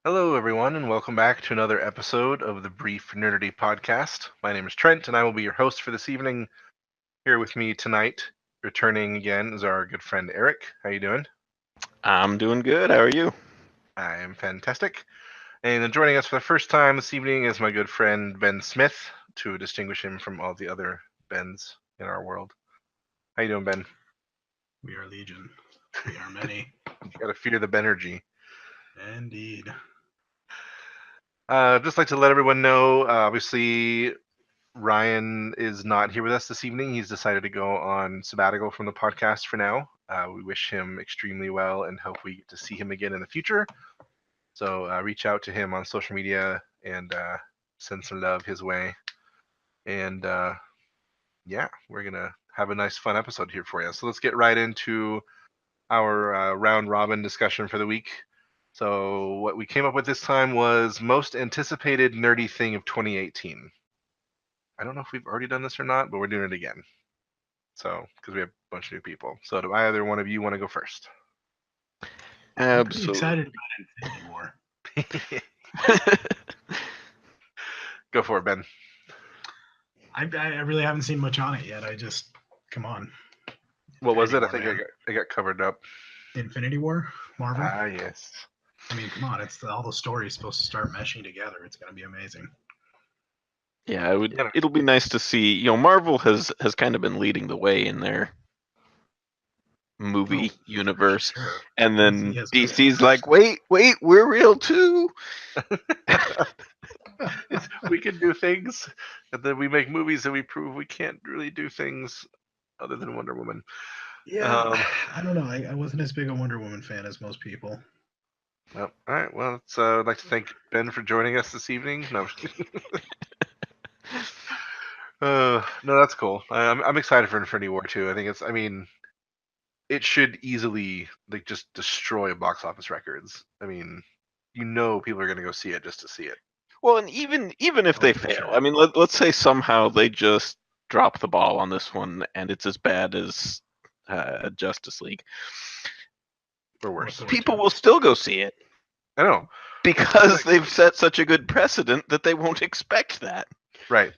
Hello, everyone, and welcome back to another episode of the Brief Nerdity podcast. My name is Trent, and I will be your host for this evening. Here with me tonight, returning again, is our good friend Eric. How you doing? I'm doing good. How are you? I am fantastic. And then joining us for the first time this evening is my good friend Ben Smith, to distinguish him from all the other Bens in our world. How you doing, Ben? We are legion. We are many. You gotta fear the Benergy. Indeed. Just like to let everyone know, obviously Ryan is not here with us this evening. He's decided to go on sabbatical from the podcast for now. We wish him extremely well and hope we get to see him again in the future. So reach out to him on social media and send some love his way. And yeah, we're going to have a nice, fun episode here for you. So let's get right into our round robin discussion for the week. So what we came up with this time was most anticipated nerdy thing of 2018. I don't know if we've already done this or not, but we're doing it again. So, because we have a bunch of new people. So, do either one of you want to go first? I'm pretty Absolutely. excited about Infinity War. Go for it, Ben. I really haven't seen much on it yet. Come on. What was it? I Infinity think War, I got covered up. Infinity War? Marvel? Ah, yes. I mean, come on. All the stories supposed to start meshing together. It's going to be amazing. Yeah, Yeah. it'll be nice to see. Marvel has kind of been leading the way in their movie universe, Sure. and then DC has DC's like, wait, we're real too. We can do things, and then we make movies and we prove we can't really do things other than Wonder Woman. Yeah, I don't know. I wasn't as big a Wonder Woman fan as most people. Well, all right. Well, I'd like to thank Ben for joining us this evening. No, no, that's cool. I'm excited for Infinity War too. I think it's. I mean, it should easily like just destroy box office records. I mean, people are going to go see it just to see it. Well, and even if Oh, they for fail, sure. I mean, let's say somehow they just drop the ball on this one, and it's as bad as Justice League. Or worse. Thor People 2. will still go see it I know. because they've set such a good precedent that they won't expect that. Right.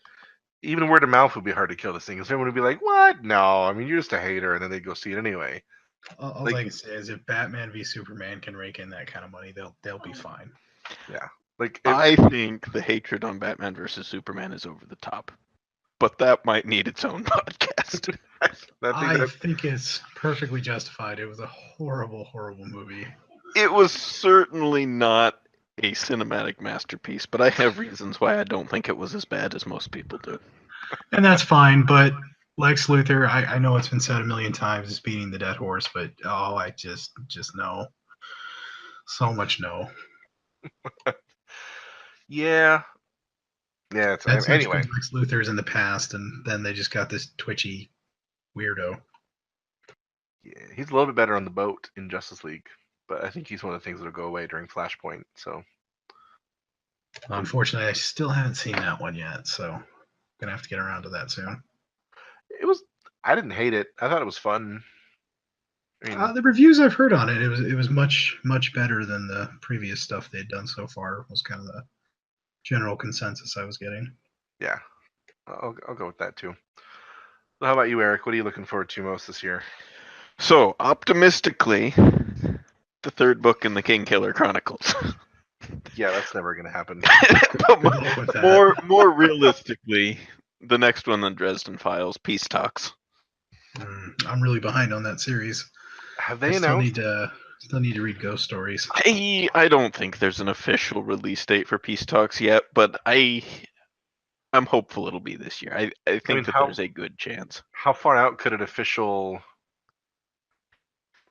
Even word of mouth would be hard to kill this thing. Because everyone would be like, "What? No, I mean you're just a hater," and then they'd go see it anyway. All Like- I can say is if Batman v Superman can rake in that kind of money, they'll be fine. Yeah. Like I think the hatred on Batman versus Superman is over the top, but that might need its own podcast. I think it's perfectly justified. It was a horrible, horrible movie. It was certainly not a cinematic masterpiece, but I have reasons why I don't think it was as bad as most people do. And that's fine, but Lex Luthor, I know it's been said a million times, is beating the dead horse, but I just no. So much no. yeah. Yeah. That's Anyway. Lex Luthor's in the past, and then they just got this twitchy weirdo. Yeah, he's a little bit better on the boat in Justice League, but I think he's one of the things that'll go away during Flashpoint. So Unfortunately, I still haven't seen that one yet, so I'm gonna have to get around to that soon. it was. I didn't hate it. I thought it was fun. I mean, The reviews I've heard on it, it was much better than the previous stuff they'd done so far. Was kind of the general consensus I was getting. yeah, I'll go with that too. So how about you, Eric? What are you looking forward to most this year? So, optimistically, the third book in the King Killer Chronicles. Yeah, that's never gonna happen. But Good luck with that. more realistically, the next one, the Dresden Files, Peace Talks. I'm really behind on that series. Have they I still announced? need to read ghost stories. I don't think there's an official release date for Peace Talks yet, but I'm hopeful it'll be this year. I think that there's a good chance. How far out could an official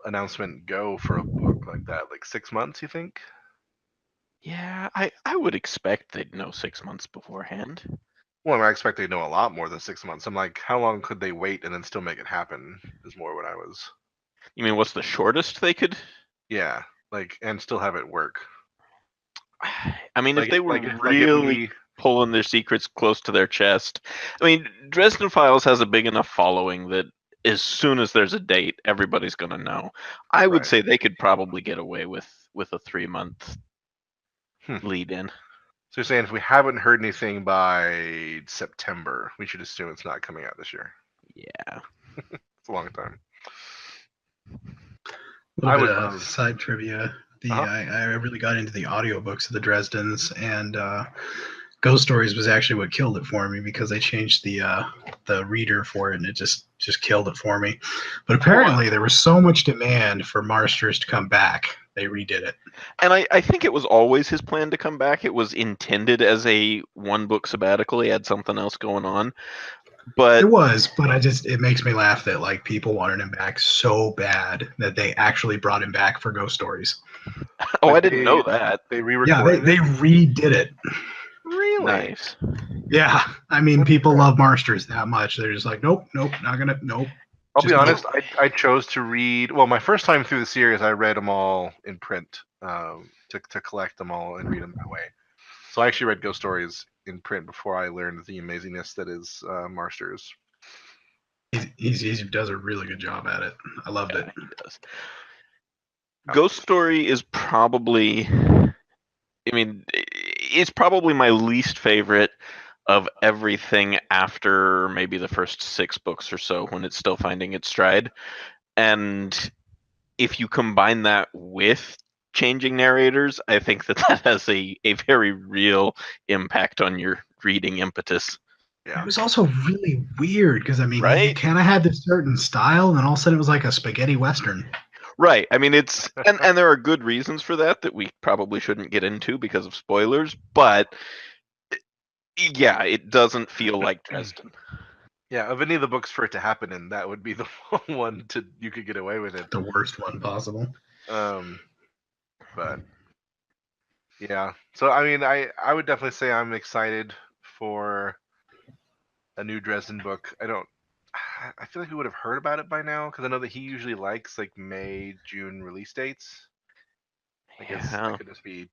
announcement go for a book like that? Like 6 months, you think? Yeah, I would expect they'd know 6 months beforehand. Well, I expect they know a lot more than 6 months. I'm like, how long could they wait and then still make it happen? Is more what I was. You mean what's the shortest they could? Yeah, like and still have it work. I mean, Like, if they were like if really pulling their secrets close to their chest. I mean, Dresden Files has a big enough following that as soon as there's a date, everybody's going to know. I would Right. say they could probably get away with a 3 month lead in. So you're saying if we haven't heard anything by September, we should assume it's not coming out this year. Yeah. It's a long time. A little bit of side trivia. I really got into the audiobooks of the Dresdens, and Ghost Stories was actually what killed it for me because they changed the reader for it, and it just killed it for me. But apparently there was so much demand for Marsters to come back, they redid it. And I think it was always his plan to come back. It was intended as a one-book sabbatical. He had something else going on. But it was, but it makes me laugh that like people wanted him back so bad that they actually brought him back for Ghost Stories. Oh, I didn't know that. They re-recorded. Yeah, they redid it. Really? Nice. Yeah, I mean, people love Marsters that much. They're just like, nope, not gonna, nope. I'll be honest. I chose to read. Well, my first time through the series, I read them all in print to collect them all and read them that way. So I actually read Ghost Stories in print before I learned the amazingness that is Marsters. He does a really good job at it. I loved it. He does. Ghost Story is probably, it's probably my least favorite of everything after maybe the first 6 books or so, when it's still finding its stride. And if you combine that with changing narrators, I think that has a very real impact on your reading impetus. Yeah. It was also really weird because right? You kind of had this certain style, and then all of a sudden it was like a spaghetti western. Right. I mean, it's and there are good reasons for that we probably shouldn't get into because of spoilers, but yeah, it doesn't feel like Dresden. Yeah, of any of the books for it to happen in, that would be the one you could get away with it. The worst one possible. But yeah, so I mean, I would definitely say I'm excited for a new Dresden book. I feel like we would have heard about it by now because I know that he usually likes like May, June release dates. I guess I could just be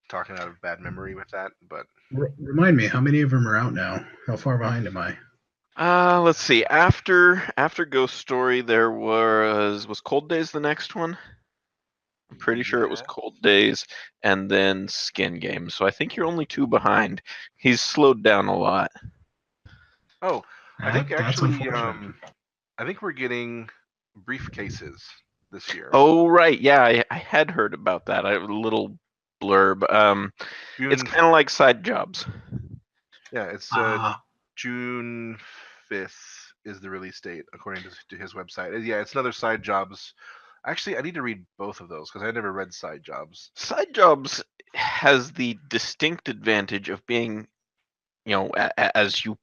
talking out of bad memory with that, but remind me, how many of them are out now? How far behind am I? Let's see. After Ghost Story, there was Cold Days the next one? I'm pretty sure it was Cold Days, and then Skin Game. So I think you're only 2 behind. He's slowed down a lot. Oh, I think actually, I think we're getting briefcases this year. Oh right, yeah, I had heard about that. A little blurb. It's kind of like Side Jobs. Yeah, it's June 5th is the release date according to his website. Yeah, it's another Side Jobs. Actually, I need to read both of those because I never read Side Jobs. Side Jobs has the distinct advantage of being, as you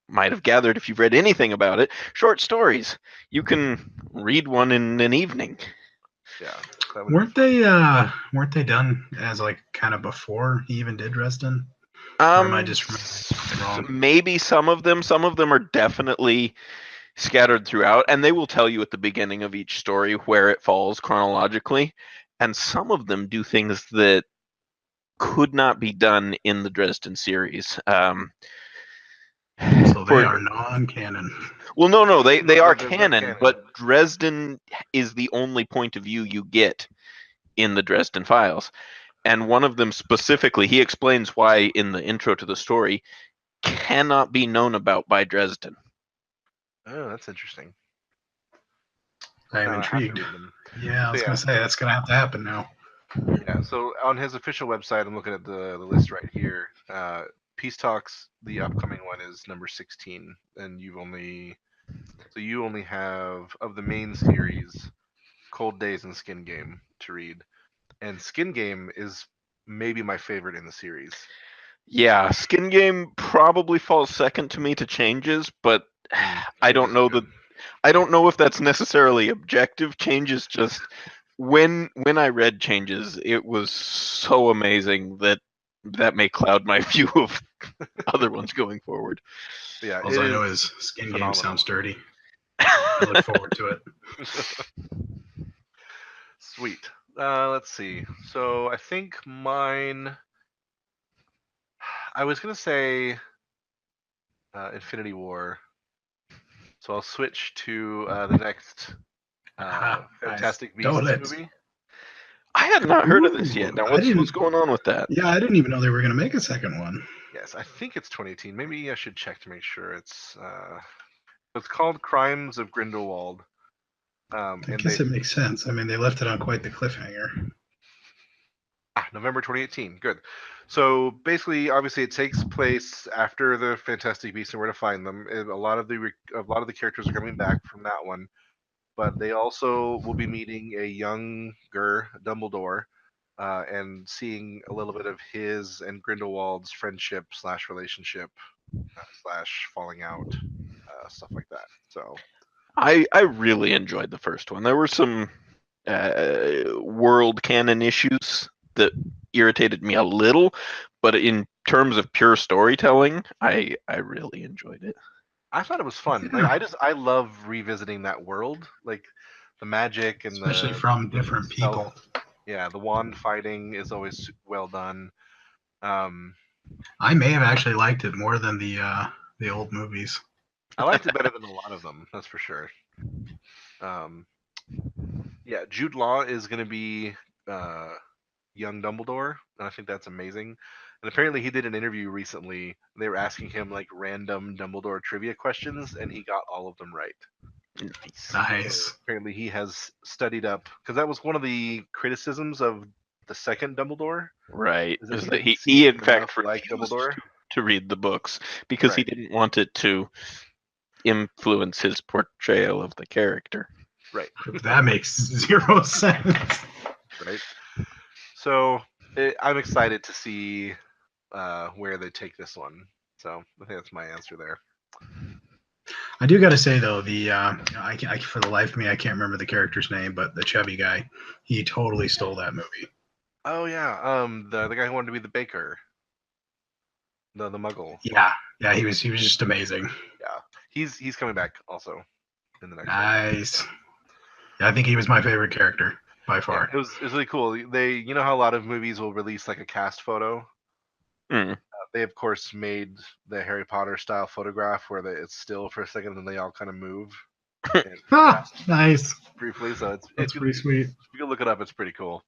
might have gathered if you've read anything about it, short stories. You can read one in an evening. Yeah. Weren't they done as like kind of before he even did Dresden? Or am I just wrong? Maybe some of them. Some of them are definitely scattered throughout, and they will tell you at the beginning of each story where it falls chronologically. And some of them do things that could not be done in the Dresden series. So they are non-canon. Well, no, they are canon, but Dresden is the only point of view you get in the Dresden Files. And one of them specifically, he explains why in the intro to the story, cannot be known about by Dresden. Oh, that's interesting. I am intrigued. Yeah, I was going to say, that's going to have to happen now. Yeah, so on his official website, I'm looking at the list right here. Peace Talks, the upcoming one is number 16, and you only have, of the main series, Cold Days and Skin Game to read. And Skin Game is maybe my favorite in the series. Yeah, Skin Game probably falls second to me to Changes, but I don't know if that's necessarily objective. Changes just when I read Changes, it was so amazing that may cloud my view of other ones going forward. Yeah, all I know is Skin Game sounds dirty. I look forward to it. Sweet. Let's see. So I think mine. I was gonna say Infinity War. So I'll switch to the next Fantastic Beasts movie. I had not heard of this yet. Now, I what's didn't- going on with that? Yeah, I didn't even know they were going to make a second one. Yes, I think it's 2018. Maybe I should check to make sure. It's called Crimes of Grindelwald. I guess it makes sense. I mean, they left it on quite the cliffhanger. November 2018. Good. So basically, obviously, it takes place after the Fantastic Beasts and Where to Find Them. A lot of the characters are coming back from that one, but they also will be meeting a younger Dumbledore and seeing a little bit of his and Grindelwald's friendship / relationship / falling out, stuff like that. So I really enjoyed the first one. There were some world canon issues that irritated me a little, but in terms of pure storytelling, I really enjoyed it. I thought it was fun. Yeah. Like I love revisiting that world, like the magic and Especially the from different people. Yeah, the wand fighting is always well done. I may have actually liked it more than the old movies. I liked it better than a lot of them, that's for sure. Yeah, Jude Law is going to be young Dumbledore, and I think that's amazing. And apparently, he did an interview recently. They were asking him like random Dumbledore trivia questions, and he got all of them right. Nice. So apparently, he has studied up because that was one of the criticisms of the second Dumbledore. Right. Is that Is he that didn't he seem in fact enough like refused Dumbledore. to read the books because he Right. didn't want it to influence his portrayal of the character. Right. That makes zero sense. Right. So I'm excited to see where they take this one. So I think that's my answer there. I do got to say though, the for the life of me, I can't remember the character's name, but the chubby guy, he totally stole that movie. Oh yeah, the guy who wanted to be the baker, the Muggle. Yeah, he was just amazing. Yeah, he's coming back also in the next one. Nice. Yeah, I think he was my favorite character by far. Yeah, it was really cool. They how a lot of movies will release like a cast photo. Mm. They of course made the Harry Potter style photograph where it's still for a second and they all kind of move. Nice. Briefly, so That's pretty sweet. You can look it up. It's pretty cool.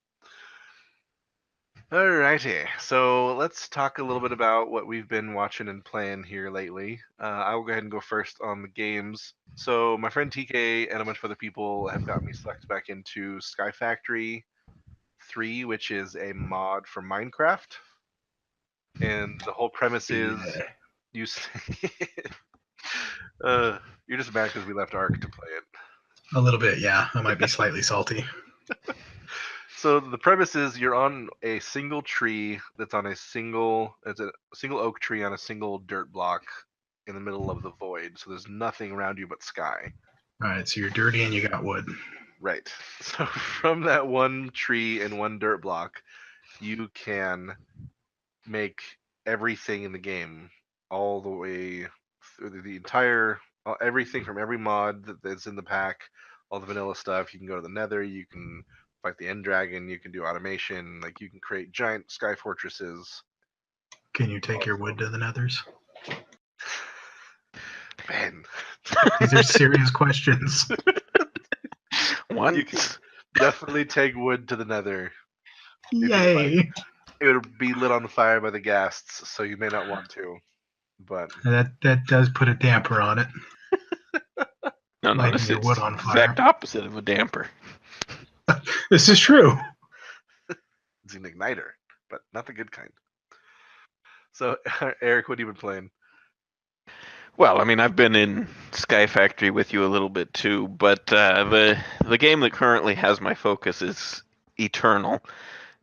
Alrighty, so let's talk a little bit about what we've been watching and playing here lately. I will go ahead and go first on the games. So my friend TK and a bunch of other people have got me sucked back into Sky Factory 3, which is a mod for Minecraft. And the whole premise is you you're just mad because we left Ark to play it. A little bit, yeah. I might be slightly salty. So the premise is you're on a single tree that's on it's a single oak tree on a single dirt block in the middle of the void. So there's nothing around you but sky. All right, so you're dirty and you got wood. Right. So from that one tree and one dirt block, you can make everything in the game all the way through the entire everything from every mod that's in the pack, all the vanilla stuff. You can go to the Nether, you can fight the End Dragon, you can do automation, like you can create giant sky fortresses. Can you take your wood to the Nethers? Man, These are serious questions. you can definitely take wood to the Nether. Yay! It would be lit on fire by the ghasts, so you may not want to. But that does put a damper on it. No, Lighting this your is wood on the fire. exact opposite of a damper. This is true. it's an igniter, but not the good kind. So, Eric, what have you been playing? Well, I mean, I've been in Sky Factory with you a little bit too, but the game that currently has my focus is Eternal,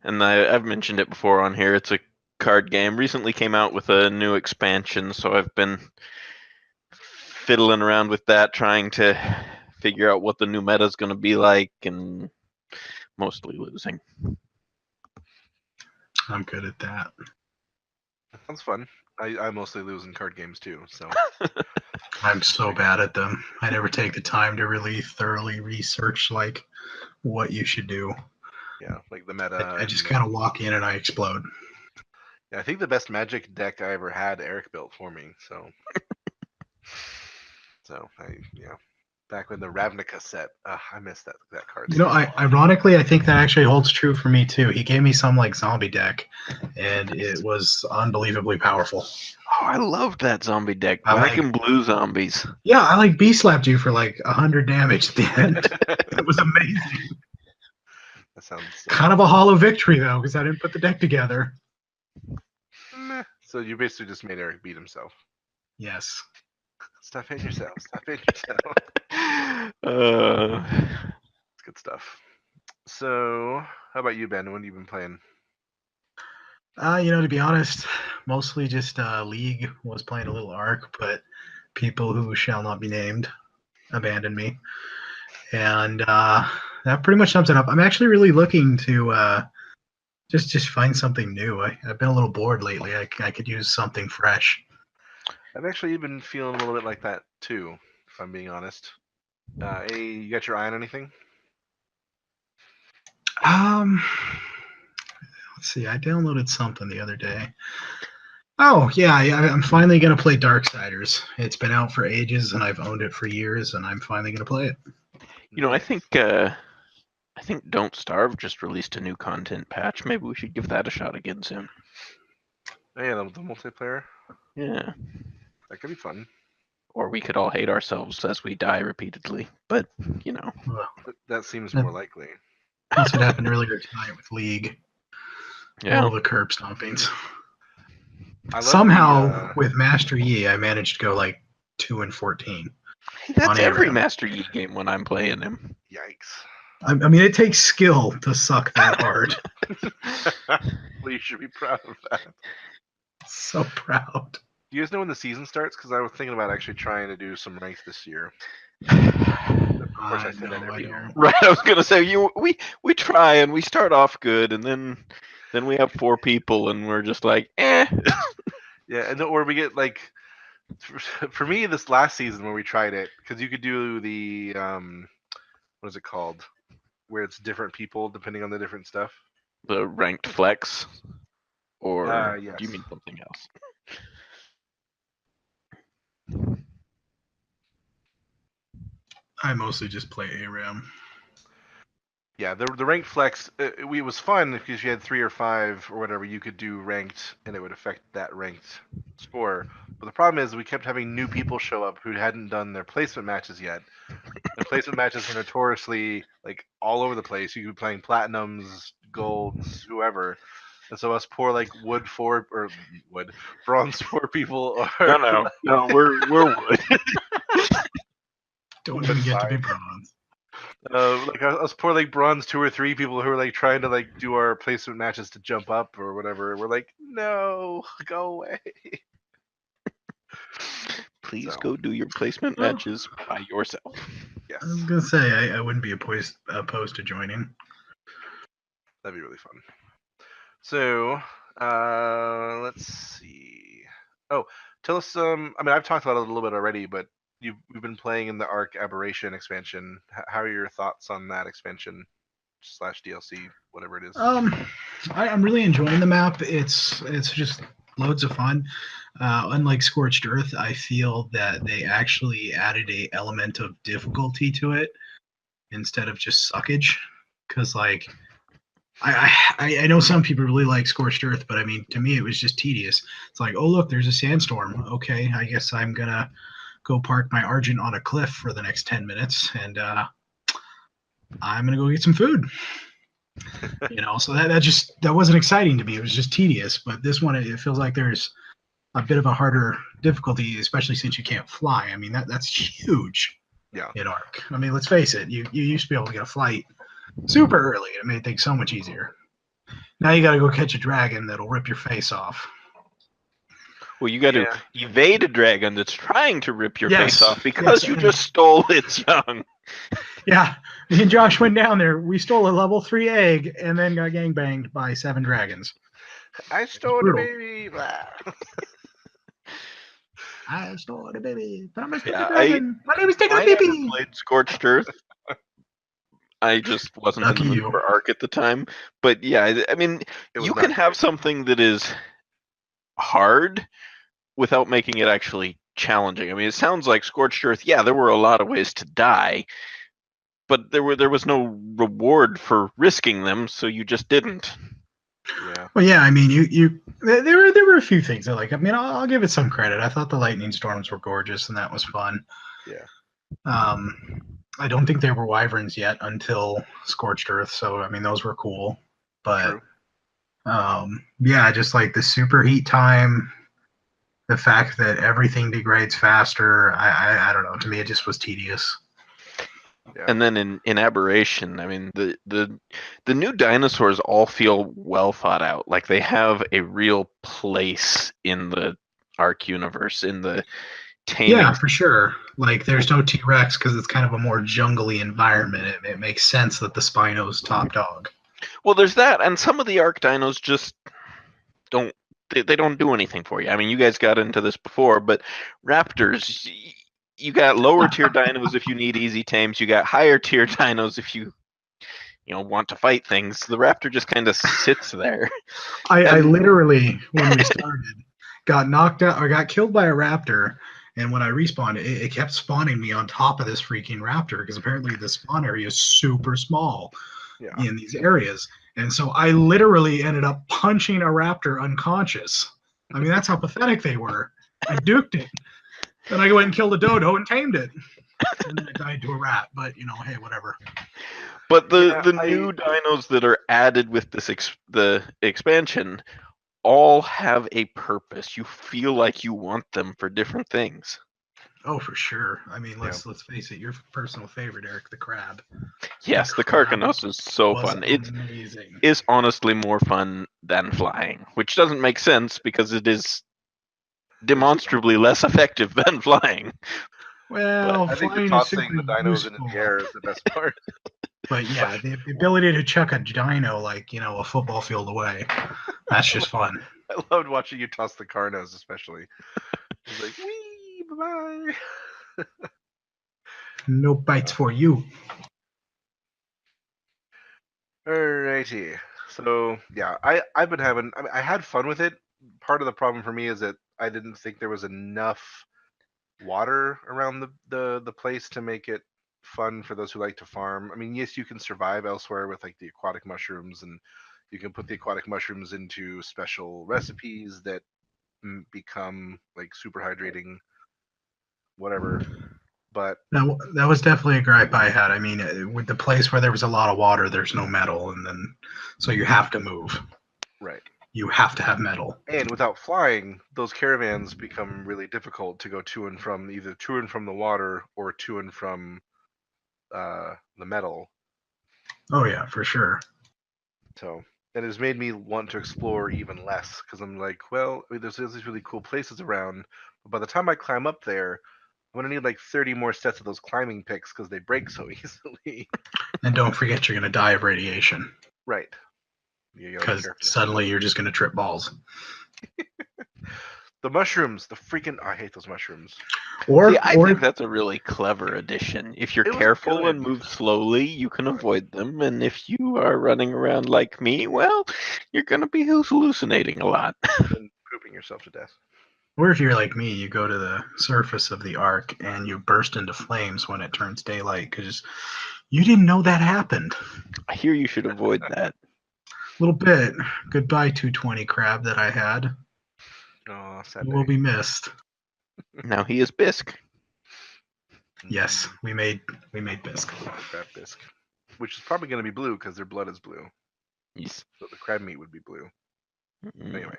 and I've mentioned it before on here. It's a card game. Recently came out with a new expansion, so I've been fiddling around with that, trying to figure out what the new meta is going to be like, and mostly losing. I'm good at that. That sounds fun. I mostly lose in card games too, so I'm so bad at them. I never take the time to really thoroughly research like what you should do. yeah, like the meta. I just kind of walk in and I explode. Yeah, I think the best Magic deck I ever had, Eric built for me. So, yeah. Back when the Ravnica set. I missed that card. You know, ironically, I think that actually holds true for me too. He gave me some like zombie deck, and it was unbelievably powerful. Oh, I loved that zombie deck. I Black like- and blue zombies. Yeah, I like B slapped you for like 100 damage at the end. It was amazing. That sounds Kind of a hollow victory though, because I didn't put the deck together. meh. So you basically just made Eric beat himself. Yes. Stop hitting yourself. Stop hitting yourself. It's good stuff. So, how about you, Ben? What have you been playing? You know, to be honest, mostly just League. Was playing a little Arc, but people who shall not be named abandoned me, and that pretty much sums it up. I'm actually really looking to just find something new. I've been a little bored lately. I could use something fresh. I've actually been feeling a little bit like that too, if I'm being honest. Hey, you got your eye on anything? Let's see. I downloaded something the other day. Oh yeah, I'm finally gonna play Darksiders. It's been out for ages, and I've owned it for years, and I'm finally gonna play it. You know, I think Don't Starve just released a new content patch. Maybe we should give that a shot again soon. Oh, yeah, the multiplayer. Yeah. That could be fun. Or we could all hate ourselves as we die repeatedly. But, you know. Well, That seems more likely. that's what happened earlier tonight with League. Yeah. All the curb stompings. I love Somehow, with Master Yi, I managed to go like 2-14. That's on every Abraham. Master Yi game when I'm playing him. Yikes. I mean, it takes skill to suck that hard. Well, you should be proud of that. So proud. Do you guys know when the season starts? Because I was thinking about actually trying to do some ranks this year. Of course, I said that No, every I year. don't. Right, I was gonna say we try and we start off good and then we have 4 people and we're just like, eh. Yeah, and or we get like, for me, this last season when we tried it, because you could do the what is it called, where it's different people depending on the different stuff. The ranked flex. Or Yes. do you mean something else? I mostly just play ARAM. Yeah, the ranked flex, it was fun because you had 3 or 5 or whatever, you could do ranked and it would affect that ranked score. But the problem is we kept having new people show up who hadn't done their placement matches yet. And placement matches are notoriously like all over the place. You could be playing platinums, golds, whoever. And so us poor like bronze 4 people are No, we're wood. Don't That's even get to be fine. bronze. like us poor like bronze 2 or 3 people who are like trying to like do our placement matches to jump up or whatever. We're like, no, go away. Please So. go do your placement Well. matches by yourself. Yes, I was gonna say I wouldn't be opposed to joining. that'd be really fun. So, let's see. Oh, tell us. I mean, I've talked about it a little bit already, but we've been playing in the Arc Aberration expansion. How are your thoughts on that expansion / DLC, whatever it is? I'm really enjoying the map. It's just loads of fun. Unlike Scorched Earth, I feel that they actually added a element of difficulty to it instead of just suckage. Because like, I know some people really like Scorched Earth, but I mean, to me, it was just tedious. It's like, oh look, there's a sandstorm. Okay, I guess I'm gonna go park my Argent on a cliff for the next 10 minutes, and I'm gonna go get some food. You know, so that wasn't exciting to me. It was just tedious. But this one, it feels like there's a bit of a harder difficulty, especially since you can't fly. I mean, that's huge. Yeah. In Arc. I mean, let's face it. You used to be able to get a flight super early. It made things so much easier. Now you got to go catch a dragon that'll rip your face off. Well, you got to Yeah. evade a dragon that's trying to rip your Yes, face off because yes, you just stole its young. Yeah, me and Josh went down there. We stole a level 3 egg and then got gangbanged by 7 dragons. I stole the brutal. baby. I stole the baby, but I'm a Yeah, dragon. My name is Tickle I never Baby. played Scorched Earth. I just wasn't Lucky in the you. mood for Arc at the time. But yeah, I mean, It was you not can have great. something that is hard without making it actually challenging. I mean, it sounds like Scorched Earth. Yeah, there were a lot of ways to die, but there was no reward for risking them, so you just didn't. Yeah. Well, yeah, I mean, there were a few things I like. I mean, I'll give it some credit. I thought the lightning storms were gorgeous, and that was fun. Yeah. I don't think they were wyverns yet until Scorched Earth, so I mean, those were cool. But yeah, just like the superheat time, the fact that everything degrades faster. I don't know. To me, it just was tedious. Yeah. And then in Aberration, I mean, the new dinosaurs all feel well thought out. Like they have a real place in the Ark universe, in the taming. Yeah, for sure. Like, there's no T-Rex because it's kind of a more jungly environment. It makes sense that the Spino's top dog. Well, there's that, and some of the Ark dinos just don't. They don't do anything for you. I mean, you guys got into this before, but raptors, you got lower tier dinos if you need easy tames. You got higher tier dinos if you want to fight things. The raptor just kind of sits there. I literally, when we started, got knocked out or got killed by a raptor, and when I respawned, it kept spawning me on top of this freaking raptor because apparently the spawn area is super small in these areas. And so I literally ended up punching a raptor unconscious. I mean, that's how pathetic they were. I duked it. Then I went and killed a dodo and tamed it. And then I died to a rat, but hey, whatever. But the new dinos that are added with this the expansion all have a purpose. You feel like you want them for different things. Oh, for sure. I mean, let's face it. Your personal favorite, Eric, the crab. Yes, the Carcanos is so fun. Amazing. It's honestly more fun than flying, which doesn't make sense because it is demonstrably less effective than flying. Well, I think the tossing the dinos in the air is the best part. But yeah, the ability to chuck a dino like a football field away, that's just fun. I loved watching you toss the Carnos, especially. It's like, wee, bye-bye. No bites for you. Alrighty. So yeah, I've been having. I mean, I had fun with it. Part of the problem for me is that I didn't think there was enough water around the place to make it fun for those who like to farm. I mean, yes, you can survive elsewhere with like the aquatic mushrooms, and you can put the aquatic mushrooms into special recipes that become like super hydrating, whatever. But that was definitely a gripe I had. I mean, with the place where there was a lot of water, there's no metal, and then so you have to move. Right. You have to have metal. And without flying, those caravans become really difficult to go to and from, either to and from the water or to and from the metal. Oh yeah, for sure. So that has made me want to explore even less because I'm like, well, I mean, there's these really cool places around, but by the time I climb up there, I'm gonna need like 30 more sets of those climbing picks because they break so easily. And don't forget, you're gonna die of radiation. Right. Because suddenly you're just gonna trip balls. The mushrooms, I hate those mushrooms. I think that's a really clever addition. If you're careful and move slowly, you can avoid them. And if you are running around like me, well, you're gonna be hallucinating a lot. And pooping yourself to death. Or if you're like me, you go to the surface of the Ark and you burst into flames when it turns daylight because you didn't know that happened. I hear you should avoid that. A little bit. Goodbye, 220 crab that I had. Oh, sad You will be missed. Now he is bisque. Yes, we made bisque. Crab bisque, which is probably going to be blue because their blood is blue. Yes. So the crab meat would be blue. Anyway,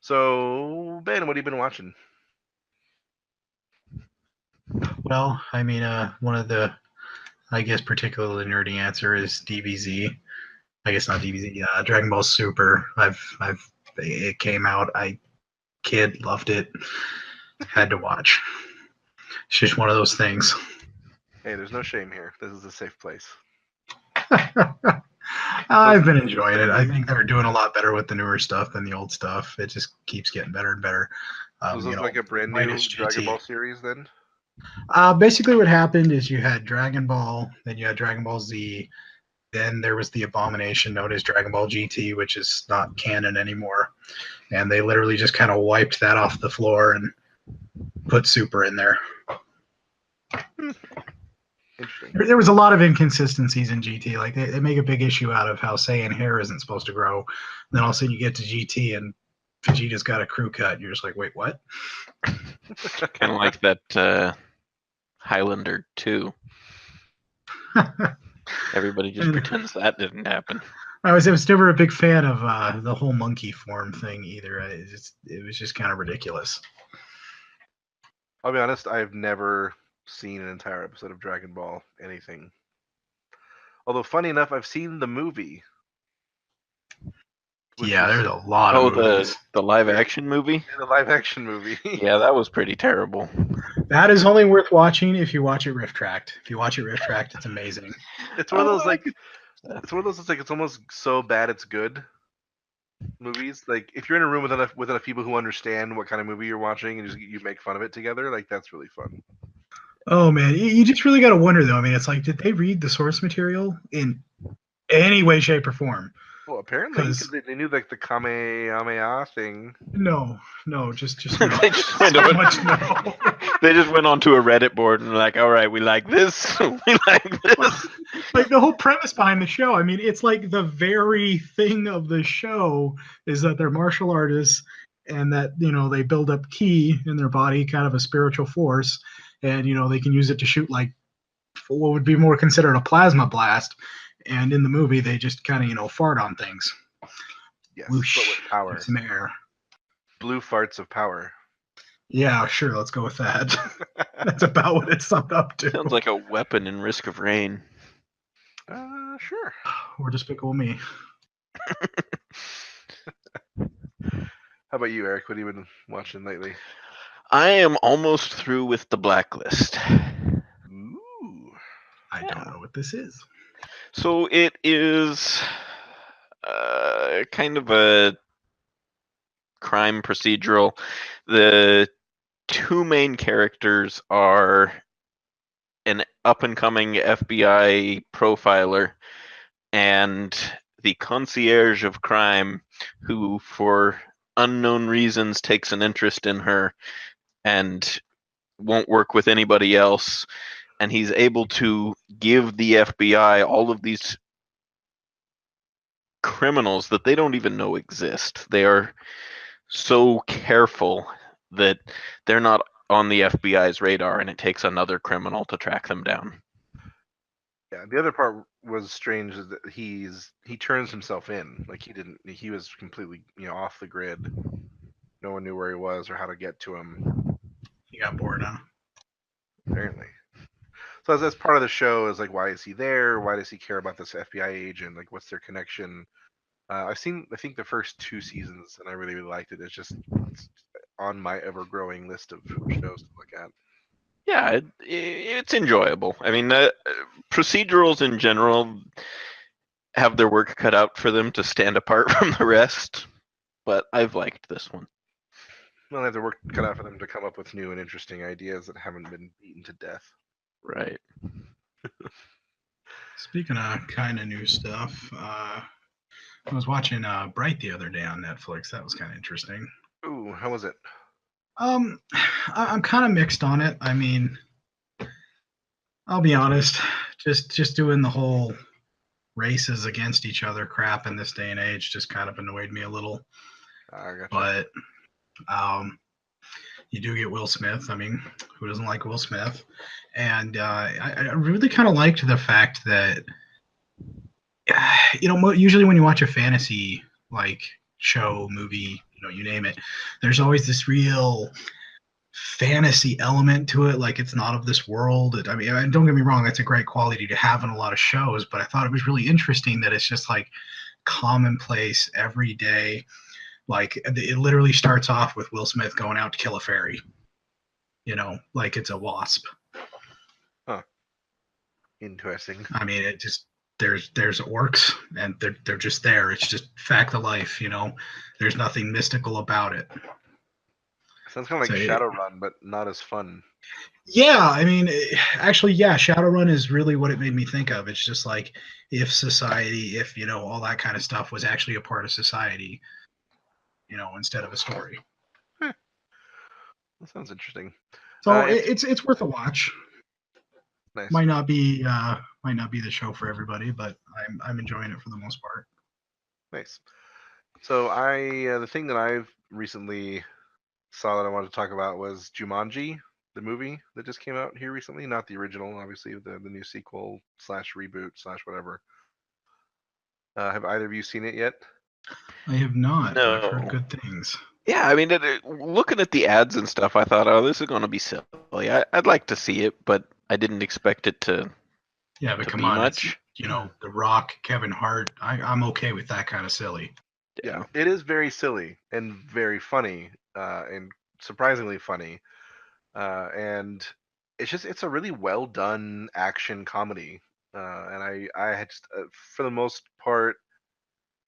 so Ben, what have you been watching? Well, I mean, one of the, I guess, particularly nerdy answer is DBZ. I guess not DBZ. Dragon Ball Super. It came out. Loved it. Had to watch. It's just one of those things. Hey, there's no shame here. This is a safe place. I've been enjoying it. I think they're doing a lot better with the newer stuff than the old stuff. It just keeps getting better and better. Was this like a brand new Dragon Ball series then? Basically what happened is you had Dragon Ball, then you had Dragon Ball Z, then there was the abomination known as Dragon Ball GT, which is not canon anymore. And they literally just kind of wiped that off the floor and put Super in there. Interesting. There was a lot of inconsistencies in GT. Like they make a big issue out of how Saiyan hair isn't supposed to grow. Then all of a sudden you get to GT and Vegeta's got a crew cut. And you're just like, wait, what? Kind of like that Highlander 2. Everybody just pretends that didn't happen. I was never a big fan of the whole monkey form thing either. It was just kind of ridiculous. I'll be honest, I've never seen an entire episode of Dragon Ball anything. Although, funny enough, I've seen the movie. Yeah, there's a lot of movies. The live-action movie? The live-action movie. Yeah, that was pretty terrible. That is only worth watching if you watch it riff tracked. If you watch it riff tracked, it's amazing. It's one of those it's one of those that's like it's almost so bad it's good movies. Like if you're in a room with enough people who understand what kind of movie you're watching and you make fun of it together, like that's really fun. Oh man, you just really got to wonder though. I mean, it's like, did they read the source material in any way, shape, or form? Well, apparently because they knew like the Kamehameha thing. No, just they just went on, they just went onto a Reddit board and were like, all right, we like this, we like this. Like the whole premise behind the show. I mean, it's like the very thing of the show is that they're martial artists and that they build up ki in their body, kind of a spiritual force, and they can use it to shoot like what would be more considered a plasma blast. And in the movie, they just kind of, fart on things. Yes, Whoosh, but with power. Some air. Blue farts of power. Yeah, sure. Let's go with that. That's about what it's summed up to. Sounds like a weapon in Risk of Rain. Sure. Or Despicable Me. How about you, Eric? What have you been watching lately? I am almost through with The Blacklist. Ooh. I don't know what this is. So it is kind of a crime procedural. The two main characters are an up-and-coming FBI profiler and the concierge of crime who, for unknown reasons, takes an interest in her and won't work with anybody else. And he's able to give the FBI all of these criminals that they don't even know exist. They are so careful that they're not on the FBI's radar, and it takes another criminal to track them down. Yeah, the other part was strange is that he turns himself in. Like he was completely off the grid. No one knew where he was or how to get to him. He got bored, huh? Apparently. So that's part of the show is like, why is he there? Why does he care about this FBI agent? Like, what's their connection? I've seen, I think, the first 2 seasons, and I really, really liked it. It's on my ever-growing list of shows to look at. Yeah, it's enjoyable. I mean, procedurals in general have their work cut out for them to stand apart from the rest, but I've liked this one. Well, they have their work cut out for them to come up with new and interesting ideas that haven't been beaten to death. Right. Speaking of kind of new stuff, I was watching Bright the other day on Netflix. That was kind of interesting. Ooh, how was it? I'm kind of mixed on it. I mean, I'll be honest. Just doing the whole races against each other crap in this day and age just kind of annoyed me a little. Gotcha. But you do get Will Smith. I mean, who doesn't like Will Smith? And I really kind of liked the fact that, usually when you watch a fantasy like show, movie, you name it, there's always this real fantasy element to it. Like it's not of this world. I mean, don't get me wrong, that's a great quality to have in a lot of shows, but I thought it was really interesting that it's just like commonplace, everyday. Like it literally starts off with Will Smith going out to kill a fairy, like it's a wasp. Huh. Interesting. I mean, it just there's orcs and they're just there. It's just fact of life, There's nothing mystical about it. Sounds kind of like Shadowrun, but not as fun. Yeah, I mean, actually, yeah, Shadowrun is really what it made me think of. It's just like if society, if all that kind of stuff was actually a part of society, instead of a story. That sounds interesting. So it's worth a watch. Nice. Might not be the show for everybody, but I'm enjoying it for the most part. Nice. So the thing that I've recently saw that I wanted to talk about was Jumanji, the movie that just came out here recently. Not the original, obviously, the new sequel slash reboot slash whatever. Have either of you seen it yet? I have not, but I've heard No. good things. Yeah, I mean, looking at the ads and stuff, I thought, oh, this is going to be silly. I'd like to see it, but I didn't expect it to. Yeah, but to come be on, much. it's, The Rock, Kevin Hart. I'm okay with that kind of silly. Yeah, it is very silly and very funny, and surprisingly funny. And it's a really well done action comedy. And I had just for the most part,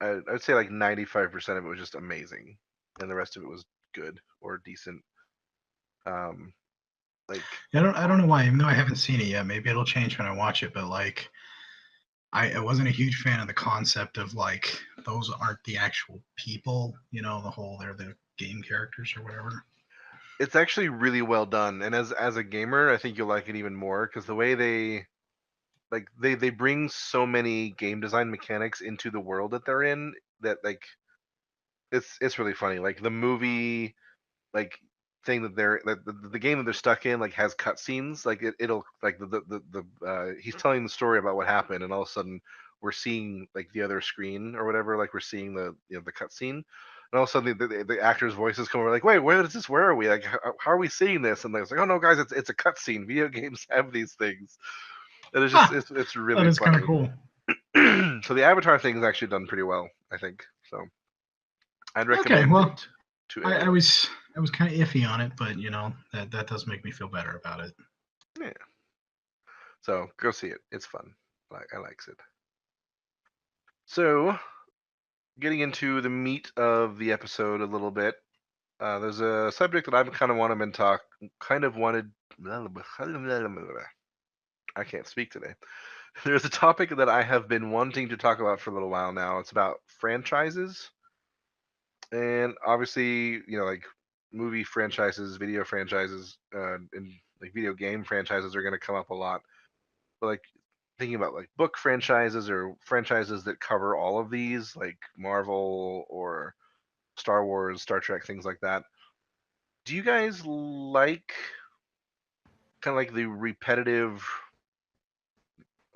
I'd say like 95% of it was just amazing, and the rest of it was good or decent. Like I don't know why, even though I haven't seen it yet. Maybe it'll change when I watch it, but like I wasn't a huge fan of the concept of like those aren't the actual people, the whole they're the game characters or whatever. it's actually really well done, and as a gamer, I think you'll like it even more because the way they bring so many game design mechanics into the world that they're in that like it's really funny. Like the movie like thing that they're like the game that they're stuck in like has cutscenes. Like it'll like he's telling the story about what happened, and all of a sudden we're seeing like the other screen or whatever. Like we're seeing the cutscene, and all of a sudden the actors' voices come over like, wait, where is this? Where are we? Like how are we seeing this? And they're like, oh no, guys, it's a cutscene. Video games have these things, and it's just it's That really is kind of funny. cool. So the Avatar thing is actually done pretty well, I think. So I'd Okay, recommend well, it to I anyone. was kind of iffy on it, but that does make me feel better about it. Yeah. So go see it. It's fun. I likes it. So getting into the meat of the episode a little bit. There's a subject that I've kind of wanted. I can't speak today. There's a topic that I have been wanting to talk about for a little while now. It's about franchises, and obviously, like movie franchises, video franchises, and like video game franchises are going to come up a lot. But like thinking about like book franchises or franchises that cover all of these, like Marvel or Star Wars, Star Trek, things like that. Do you guys like kind of like the repetitive,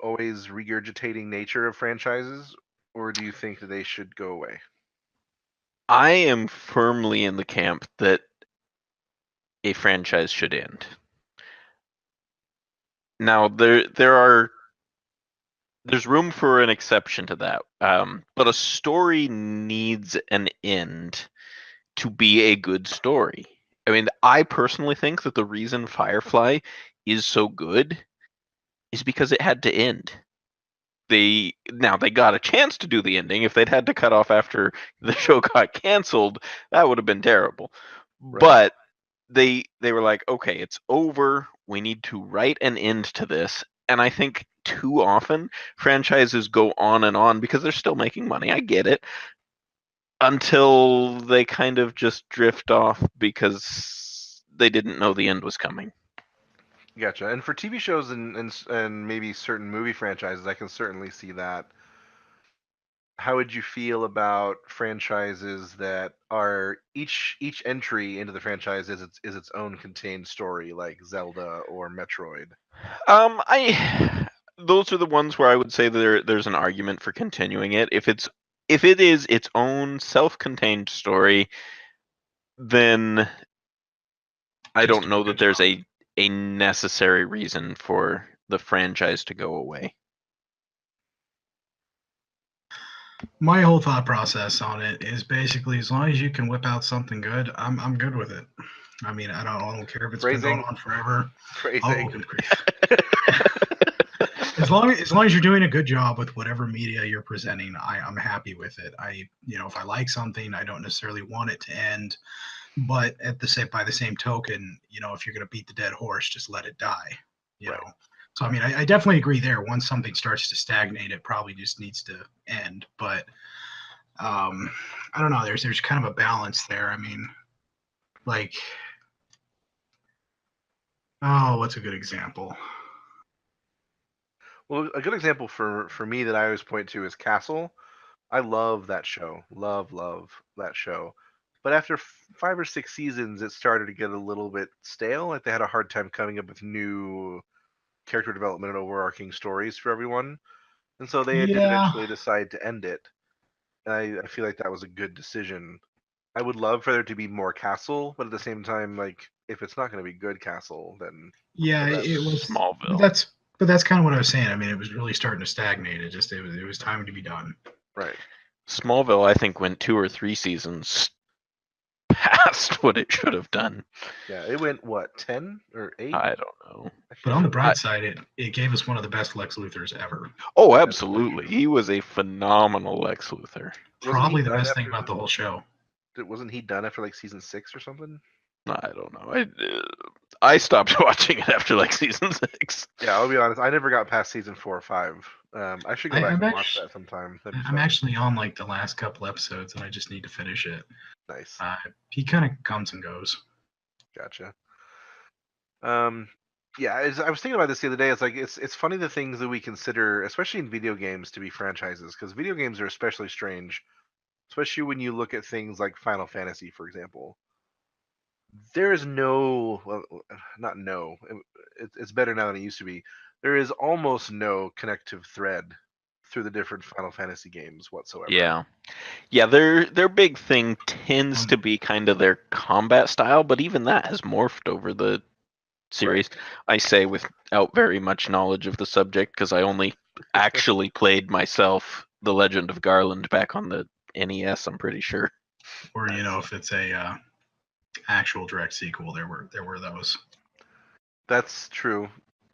always regurgitating nature of franchises, or do you think that they should go away? I am firmly in the camp that a franchise should end. Now there's room for an exception to that, but a story needs an end to be a good story. I mean, I personally think that the reason Firefly is so good is because it had to end. They got a chance to do the ending. If they'd had to cut off after the show got canceled, that would have been terrible. Right. But they were like, okay, it's over. We need to write an end to this. And I think too often franchises go on and on because they're still making money. I get it. Until they kind of just drift off because they didn't know the end was coming. Gotcha. And for TV shows and maybe certain movie franchises, I can certainly see that. How would you feel about franchises that are each entry into the franchise is its own contained story, like Zelda or Metroid? I those are the ones where I would say there's an argument for continuing it. If it is its own self-contained story, then I Just don't do know a that good there's job. a necessary reason for the franchise to go away. My whole thought process on it is basically as long as you can whip out something good, I'm good with it. I mean, I don't care if it's been going on forever. Phrasing. Oh, good grief. As long as you're doing a good job with whatever media you're presenting, I'm happy with it. If I like something, I don't necessarily want it to end, but by the same token, if you're going to beat the dead horse, just let it die. You Right. know. So I mean, I definitely agree there. Once something starts to stagnate, it probably just needs to end. But I don't know. There's kind of a balance there. I mean, like Oh, what's a good example? Well, a good example for me that I always point to is Castle. I love that show. Love that show. But after 5 or 6 seasons, it started to get a little bit stale. Like they had a hard time coming up with new character development and overarching stories for everyone, and so they did Yeah, eventually decide to end it. And I feel like that was a good decision. I would love for there to be more Castle, but at the same time, like if it's not going to be good Castle, then what's yeah, the it rest? was. But Smallville. that's kind of what I was saying. I mean, it was really starting to stagnate. It was time to be done. Right. Smallville, I think, went 2 or 3 seasons past what it should have done. Yeah, it went what 10 or 8? I don't know. I But can't on the remember. bright side, it gave us one of the best Lex Luthors ever. Oh, That's for absolutely. sure. He was a phenomenal Lex Luthor. Wasn't he Probably the done best thing after? about the whole show. Wasn't he done after like season 6 or something? I don't know. I stopped watching it after like season 6. Yeah, I'll be honest. I never got past season 4 or 5. I should go I, back I'm and watch actually that sometime. That'd be I'm fun. actually on like the last couple episodes, and I just need to finish it. Nice. He kind of comes and goes. Gotcha. Um, yeah, I was thinking about this the other day. It's like it's funny the things that we consider, especially in video games, to be franchises, because video games are especially strange, especially when you look at things like Final Fantasy, for example. There is no, well, not no. It's better now than it used to be. There is almost no connective thread through the different Final Fantasy games whatsoever. Yeah. Yeah, their big thing tends to Um, be kind of their combat style, but even that has morphed over the series. I say without very much knowledge of the subject because I only actually played myself The Legend of Garland back on the NES, I'm pretty sure. or Nice. if it's a actual direct sequel, there were those. That's true.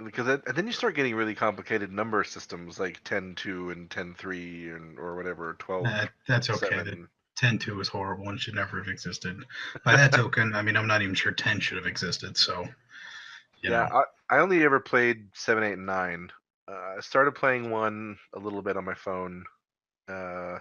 Because and then you start getting really complicated number systems like 10-2 and 10-3 and or whatever, 12 That's okay. The 7. 10-2 was horrible and should never have existed. By that token, I mean I'm not even sure 10 should have existed. So you Yeah, know, I only ever played 7, 8, and 9. I started playing one a little bit on my phone. Uh,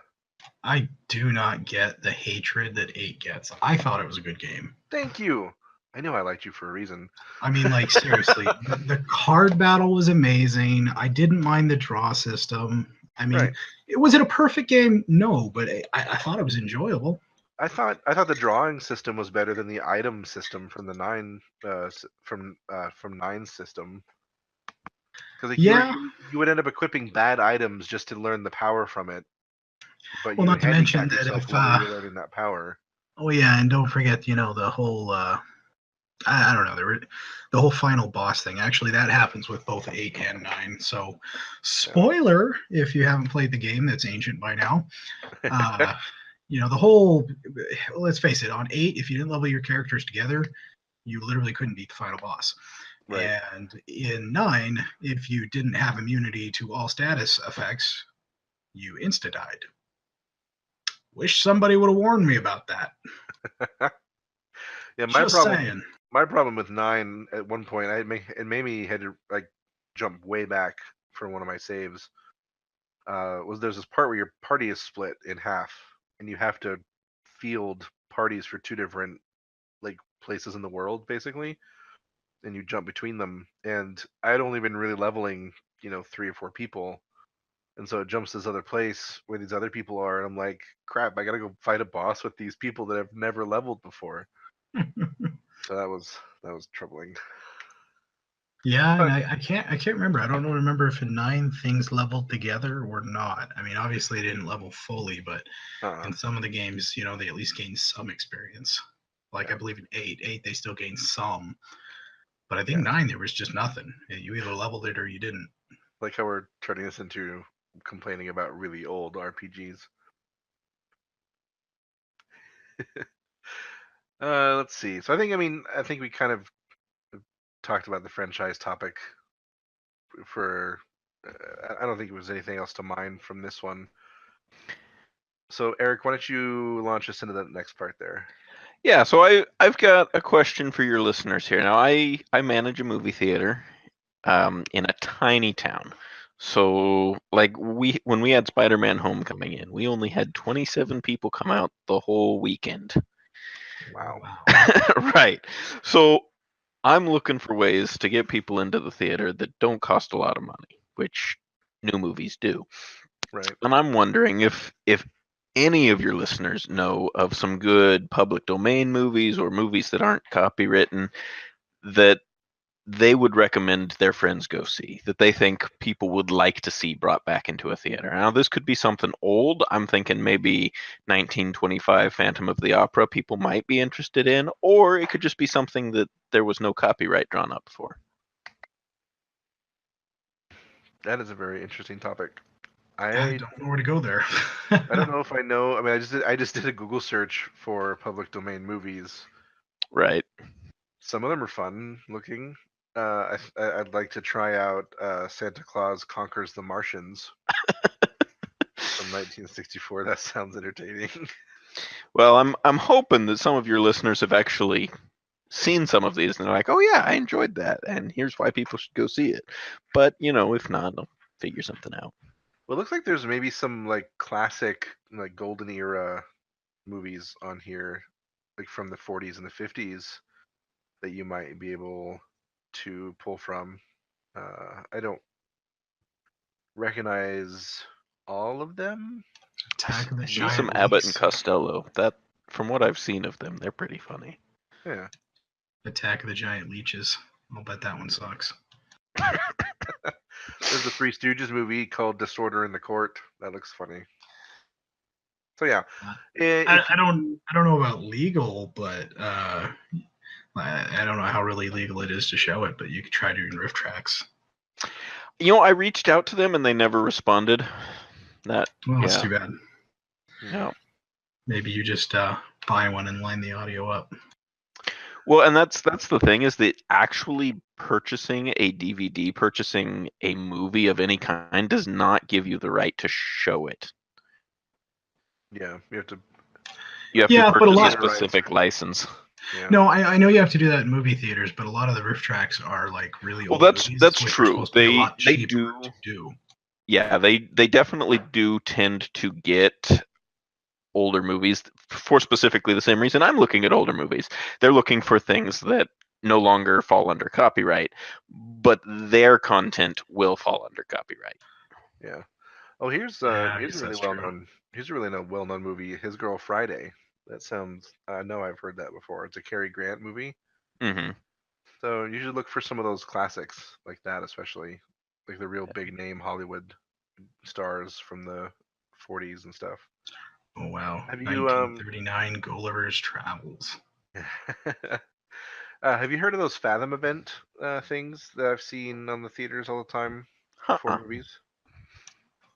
I do not get the hatred that 8 gets. I thought it was a good game. Thank you. I knew I liked you for a reason. I mean, like seriously, the card battle was amazing. I didn't mind the draw system. I mean, Right. was it a perfect game? No, but I thought it was enjoyable. I thought the drawing system was better than the item system from the 9 from 9's system. Because like Yeah. you would end up equipping bad items just to learn the power from it, but Well, you not to mention handicap that yourself if while you're learning that power. oh yeah, and don't forget, the whole I don't know, the whole final boss thing. Actually, that happens with both 8 and 9. So, spoiler if you haven't played the game that's ancient by now. Uh, the whole, let's face it, on 8, if you didn't level your characters together, you literally couldn't beat the final boss. Right. And in 9, if you didn't have immunity to all status effects, you insta died. Wish somebody would have warned me about that. Yeah, Just saying. my problem with 9 at one point, it made me had to like jump way back for one of my saves. Was there's this part where your party is split in half, and you have to field parties for two different like places in the world, basically, and you jump between them. And I had only been really leveling, 3 or 4 people, and so it jumps to this other place where these other people are, and I'm like, crap, I gotta go fight a boss with these people that I've never leveled before. So that was troubling. Yeah, and But I can't remember. I don't remember if in 9 things leveled together or not. I mean, obviously it didn't level fully, but uh, in some of the games, they at least gain some experience. Like yeah, I believe in 8 they still gain some, but I think yeah, 9 there was just nothing. You either leveled it or you didn't. like how we're turning this into complaining about really old RPGs. Let's see. So I think we kind of talked about the franchise topic for. I don't think there was anything else to mind from this one. So Eric, why don't you launch us into the next part there? Yeah, so I've got a question for your listeners here. Now I manage a movie theater in a tiny town. So like when we had Spider-Man Homecoming in, we only had 27 people come out the whole weekend. Wow. Wow. Right. So I'm looking for ways to get people into the theater that don't cost a lot of money, which new movies do. Right. And I'm wondering if any of your listeners know of some good public domain movies or movies that aren't copywritten that they would recommend their friends go see, that they think people would like to see brought back into a theater. Now, this could be something old. I'm thinking maybe 1925 Phantom of the Opera people might be interested in, or it could just be something that there was no copyright drawn up for. That is a very interesting topic. I I don't know where to go there. I don't know if I know. I mean, I just did a Google search for public domain movies. Right. Some of them are fun looking. I'd like to try out Santa Claus Conquers the Martians from 1964. That sounds entertaining. Well, I'm hoping that some of your listeners have actually seen some of these and they're like, "Oh yeah, I enjoyed that, and here's why people should go see it." But if not, I'll figure something out. Well, it looks like there's maybe some like classic like golden era movies on here, like from the 40s and the 50s that you might be able to pull from. I don't recognize all of them. Attack of the I see some Giant Abbott and Leaks. Costello. That, from what I've seen of them, they're pretty funny. Yeah. Attack of the Giant Leeches. I'll bet that one sucks. There's a Three Stooges movie called Disorder in the Court. That looks funny. So yeah, I don't know about legal, but I don't know how really legal it is to show it, but you could try doing riff tracks. I reached out to them and they never responded. That's too bad. Yeah. Maybe you just buy one and line the audio up. Well, and that's the thing, is that actually purchasing a DVD, purchasing a movie of any kind, does not give you the right to show it. Yeah, you have to purchase but a specific license. Yeah. No, I know you have to do that in movie theaters, but a lot of the riff tracks are like really old that's movies, that's which true. are supposed to be a lot They cheaper to do. Yeah, they definitely do tend to get older movies for specifically the same reason I'm looking at older movies. They're looking for things that no longer fall under copyright, but their content will fall under copyright. Yeah. Oh, here's Yeah, I here's guess a really that's well true. known well-known movie, His Girl Friday. That sounds, I know I've heard that before. It's a Cary Grant movie. Mm-hmm. So you should look for some of those classics like that, especially like the real big name Hollywood stars from the 40s and stuff. Oh wow, Have you 1939 Gulliver's Travels. have you heard of those Fathom event things that I've seen on the theaters all the time before movies?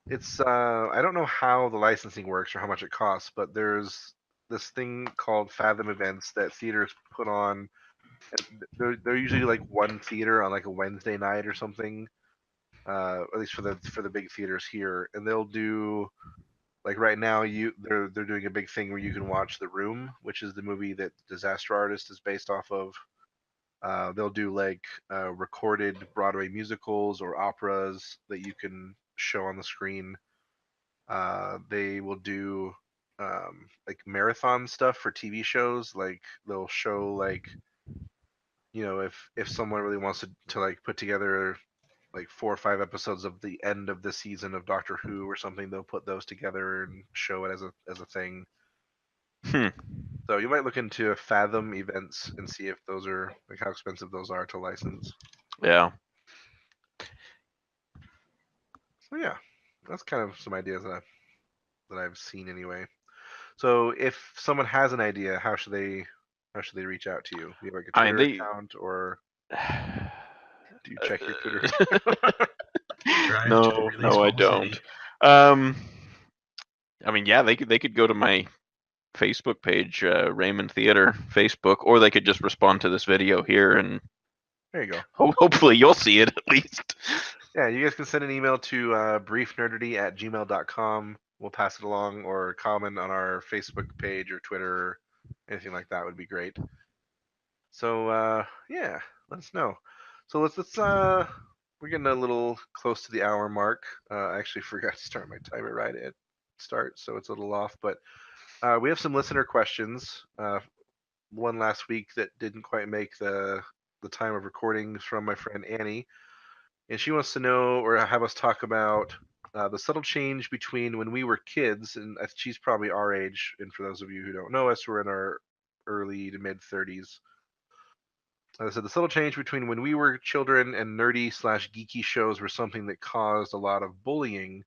It's I don't know how the licensing works or how much it costs, but there's this thing called Fathom events that theaters put on. They're usually like one theater on like a Wednesday night or something. At least for the big theaters here, and they'll do like right now they're doing a big thing where you can watch The Room, which is the movie that Disaster Artist is based off of. They'll do like recorded Broadway musicals or operas that you can show on the screen. They will do like marathon stuff for TV shows. Like they'll show like if someone really wants to like put together like 4 or 5 episodes of the end of the season of Doctor Who or something, they'll put those together and show it as a thing. So you might look into Fathom events and see if those are like how expensive those are to license. Yeah. So yeah, that's kind of some ideas that I've seen anyway. So if someone has an idea, how should they reach out to you? Do you have like a Twitter account, or do you check your Twitter? No, I don't. I mean, yeah, they could go to my Facebook page, Raymond Theater Facebook, or they could just respond to this video here, and there you go. Hopefully, you'll see it at least. Yeah, you guys can send an email to briefnerdity@gmail.com. We'll pass it along, or comment on our Facebook page or Twitter, anything like that would be great. So yeah, let us know. So let's we're getting a little close to the hour mark. I actually forgot to start my timer right at start, so it's a little off. But we have some listener questions. One last week that didn't quite make the the time of recording from my friend Annie, and she wants to know or have us talk about the subtle change between when we were kids, and she's probably our age. And for those of you who don't know us, we're in our early to mid 30s. As I said, the subtle change between when we were children and nerdy/geeky shows were something that caused a lot of bullying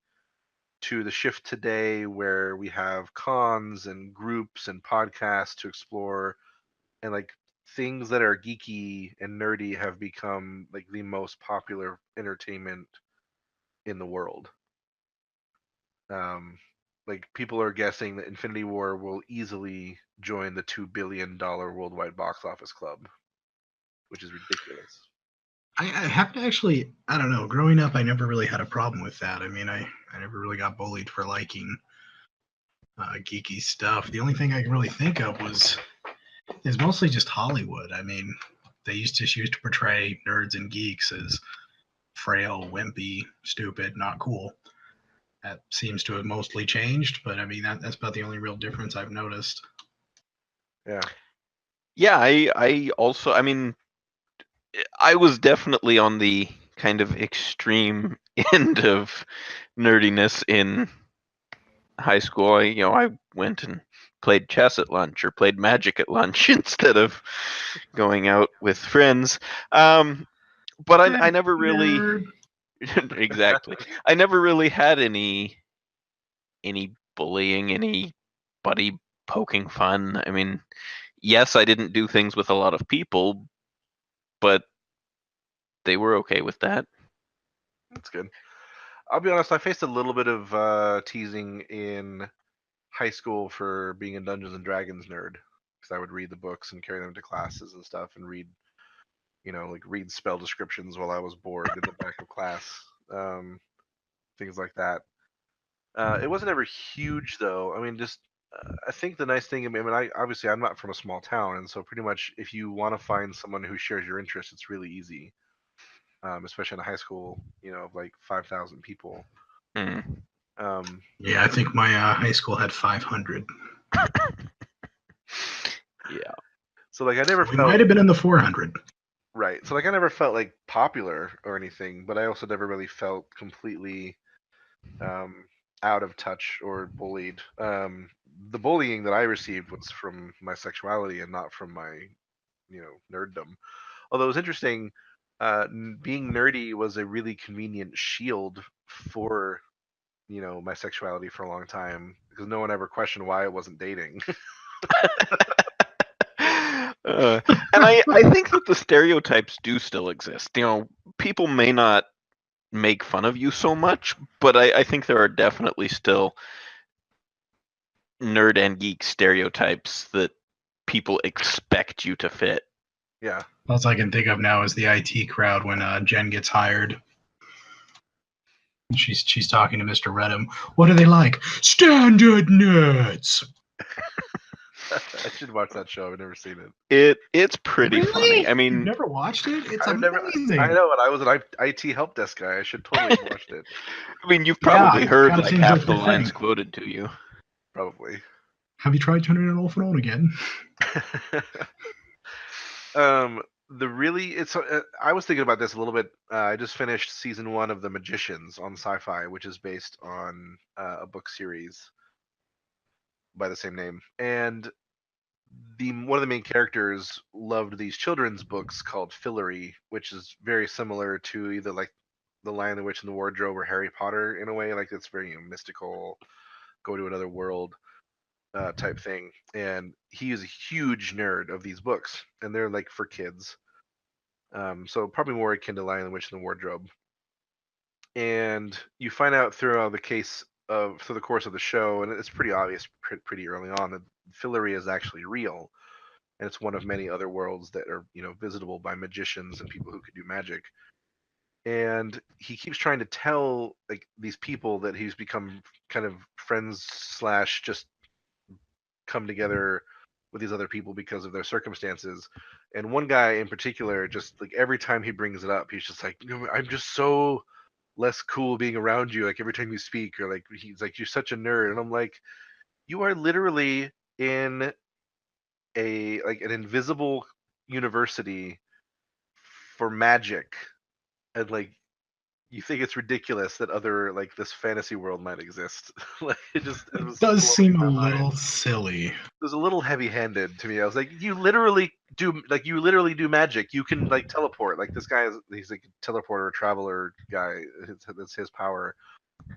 to the shift today where we have cons and groups and podcasts to explore, and like things that are geeky and nerdy have become like the most popular entertainment in the world. um like people are guessing that Infinity War will easily join the $2 billion worldwide box office club, which is ridiculous. I have to actually, I don't know. Growing up, I never really had a problem with that. I mean, I never really got bullied for liking geeky stuff. The only thing I can really think of is mostly just Hollywood. I mean, they used to portray nerds and geeks as frail, wimpy, stupid, not cool. That seems to have mostly changed, but I mean that's about the only real difference I've noticed. Yeah. Yeah, I also, I mean, I was definitely on the kind of extreme end of nerdiness in high school. I went and played chess at lunch or played Magic at lunch instead of going out with friends. But I never really Nerd. exactly. I never really had any bullying, any buddy poking fun. I mean, yes, I didn't do things with a lot of people, but they were okay with that. That's good. I'll be honest, I faced a little bit of teasing in high school for being a Dungeons and Dragons nerd, because I would read the books and carry them to classes and stuff, and read, like read spell descriptions while I was bored in the back of class, things like that. It wasn't ever huge though. I mean, just I think the nice thing. I mean, obviously I'm not from a small town, and so pretty much if you want to find someone who shares your interests, it's really easy. Especially in a high school, of like 5,000 people. Mm. Um, Yeah, I think my high school had 500. Yeah. so like I never We felt might have been in the 400. right. So like I never felt like popular or anything, but I also never really felt completely um, out of touch or bullied. The bullying that I received was from my sexuality and not from my, nerddom. Although it was interesting, being nerdy was a really convenient shield for, my sexuality for a long time because no one ever questioned why I wasn't dating. And I think that the stereotypes do still exist. People may not make fun of you so much, but I think there are definitely still nerd and geek stereotypes that people expect you to fit. Yeah. All I can think of now is the IT crowd when Jen gets hired. She's talking to Mr. Redham. What are they like? Standard nerds. I should watch that show. I've never seen it. It's pretty Really? funny. I You've mean, never watched it? It's I've never. amazing. I know, and I was an IT help desk guy. I should totally have watched it. you've probably heard kinda like seems half like the the lines thing. quoted to you. Probably. Have you tried turning it off and on again? The really, it's. I was thinking about this a little bit. I just finished season 1 of The Magicians on Sci-Fi, which is based on a book series by the same name, and the one of the main characters loved these children's books called Fillory, which is very similar to either like The Lion, the Witch, and the Wardrobe or Harry Potter in a way. Like it's very mystical, go to another world type thing. And he is a huge nerd of these books, and they're like for kids. So probably more akin to Lion, the Witch, and the Wardrobe. And you find out throughout through the course of the show, and it's pretty obvious pretty early on that Fillory is actually real, and it's one of many other worlds that are visitable by magicians and people who could do magic. And he keeps trying to tell like these people that he's become kind of friends slash just come together with these other people because of their circumstances. And one guy in particular, just like every time he brings it up, he's just like, I'm just so less cool being around you. Like every time you speak, or like he's like, you're such a nerd. And I'm like, you are literally in an invisible university for Magic, and like you think it's ridiculous that other like this fantasy world might exist. Like it was It does blowing seem a my little mind. silly. It was a little heavy-handed to me. I was like, you literally do magic. You can like teleport. Like this guy he's like a teleporter traveler guy. That's his power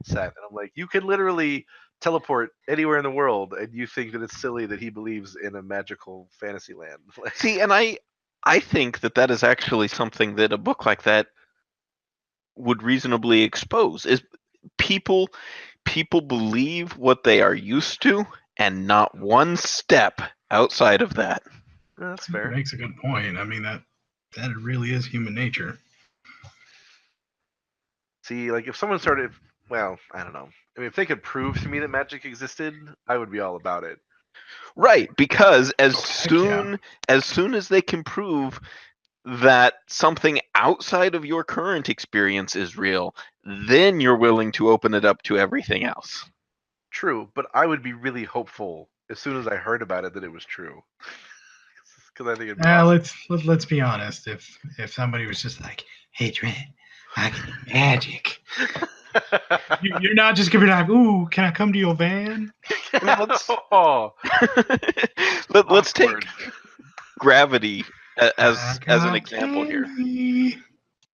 set. And I'm like, you can literally teleport anywhere in the world, and you think that it's silly that he believes in a magical fantasy land. Like, See, and I think that is actually something that a book like that would reasonably expose is people believe what they are used to and not one step outside of that. that's That fair. makes a good point. I mean, that really is human nature. See, like if someone started, well, I don't know. I mean, if they could prove to me that magic existed, I would be all about it. Right, because as Heck yeah. soon as they can prove that something outside of your current experience is real, then you're willing to open it up to everything else. True, but I would be really hopeful as soon as I heard about it that it was true. Because I think it'd be awesome. Let's be honest. If somebody was just like, "Hey, Trent, I can do magic," you're not just gonna be like, "Ooh, can I come to your van?" Oh, Let's take awkward. gravity I as an got example here. candy.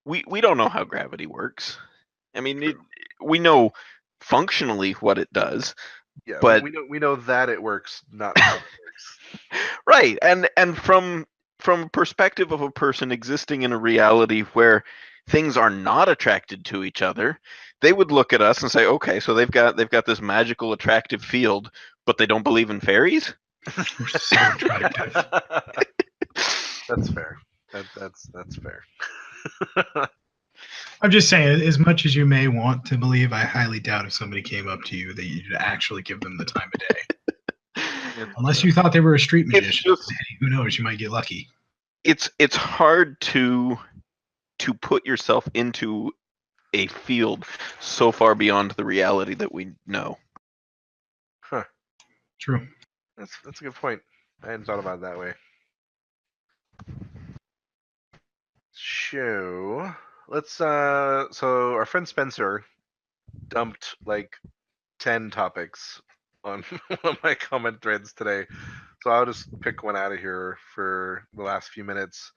We don't know how gravity works. I mean, we know functionally what it does, Yeah, but we know that it works, not how it works. right, and from a perspective of a person existing in a reality where things are not attracted to each other, they would look at us and say, okay, so they've got this magical attractive field, but they don't believe in fairies. We're so attractive. That's fair. That's fair. I'm just saying, as much as you may want to believe, I highly doubt if somebody came up to you that you'd actually give them the time of day. Unless you thought they were a street It's magician. just Hey, who knows? You might get lucky. it's hard to put yourself into a field so far beyond the reality that we know. Huh. True. That's a good point. I hadn't thought about it that way. So let's so our friend Spencer dumped like 10 topics on one of my comment threads today. So I'll just pick one out of here for the last few minutes.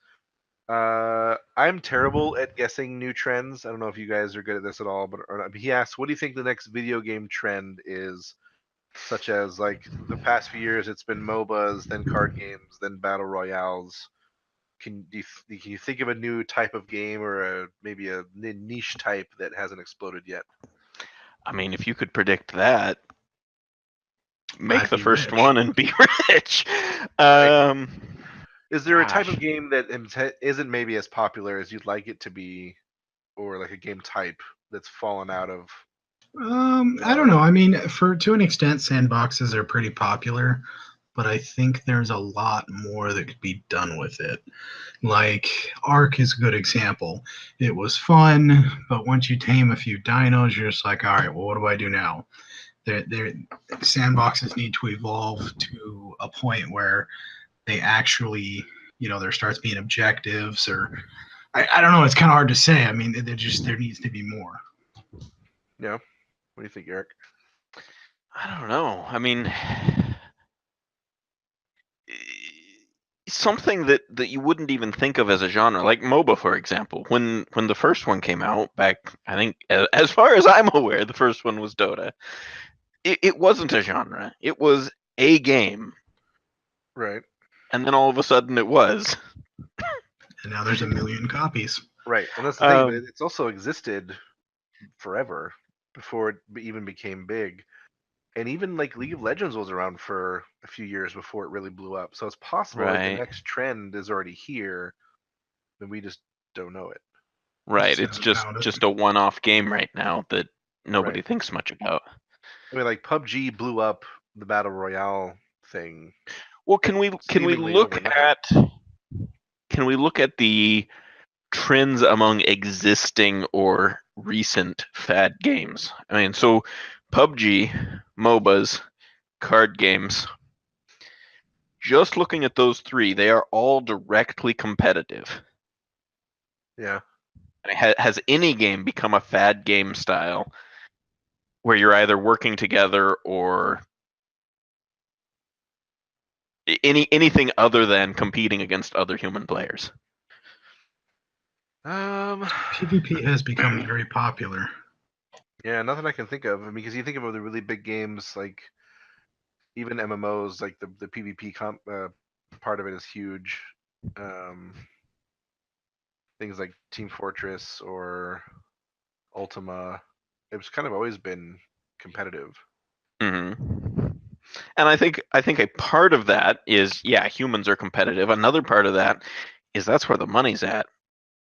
I'm terrible at guessing new trends. I don't know if you guys are good at this at all, but he asked, "What do you think the next video game trend is?" Such as like the past few years, it's been MOBAs, then card games, then battle royales. Can you think of a new type of game or maybe a niche type that hasn't exploded yet? I mean, if you could predict that, make I'd the be first rich. one and be rich. Is there a type Gosh. of game that isn't maybe as popular as you'd like it to be, or like a game type that's fallen out of? I don't know. I mean, to an extent, sandboxes are pretty popular, but I think there's a lot more that could be done with it. Like Ark is a good example. It was fun, but once you tame a few dinos, you're just like, all right, well, what do I do now? Sandboxes need to evolve to a point where they actually, there starts being objectives, or I don't know. It's kind of hard to say. I mean, there needs to be more. Yeah. What do you think, Eric? I don't know. I mean, something that you wouldn't even think of as a genre, like MOBA, for example. When the first one came out back, I think, as far as I'm aware, the first one was Dota. It wasn't a genre. It was a game. Right. And then all of a sudden it was. And now there's a million copies. Right, and that's the thing. But it's also existed forever before it even became big. And even like League of Legends was around for a few years before it really blew up. So it's possible that the Right. next trend is already here, and we just don't know it. Right. It's just a one-off game right now that nobody Right. thinks much about. I mean, like PUBG blew up the battle royale thing. Well, can we seemingly look overnight. at the trends among existing or recent fad games? I mean, so PUBG, MOBAs, card games. Just looking at those three, they are all directly competitive. Yeah. Has any game become a fad game style where you're either working together or anything other than competing against other human players? PvP has become very popular. Yeah, nothing I can think of. I mean, because you think about the really big games, like even MMOs, like the PvP part of it is huge. Um, things like Team Fortress or Ultima, it's kind of always been competitive. hmm And I think a part of that is, yeah, humans are competitive. Another part of that is that's where the money's at.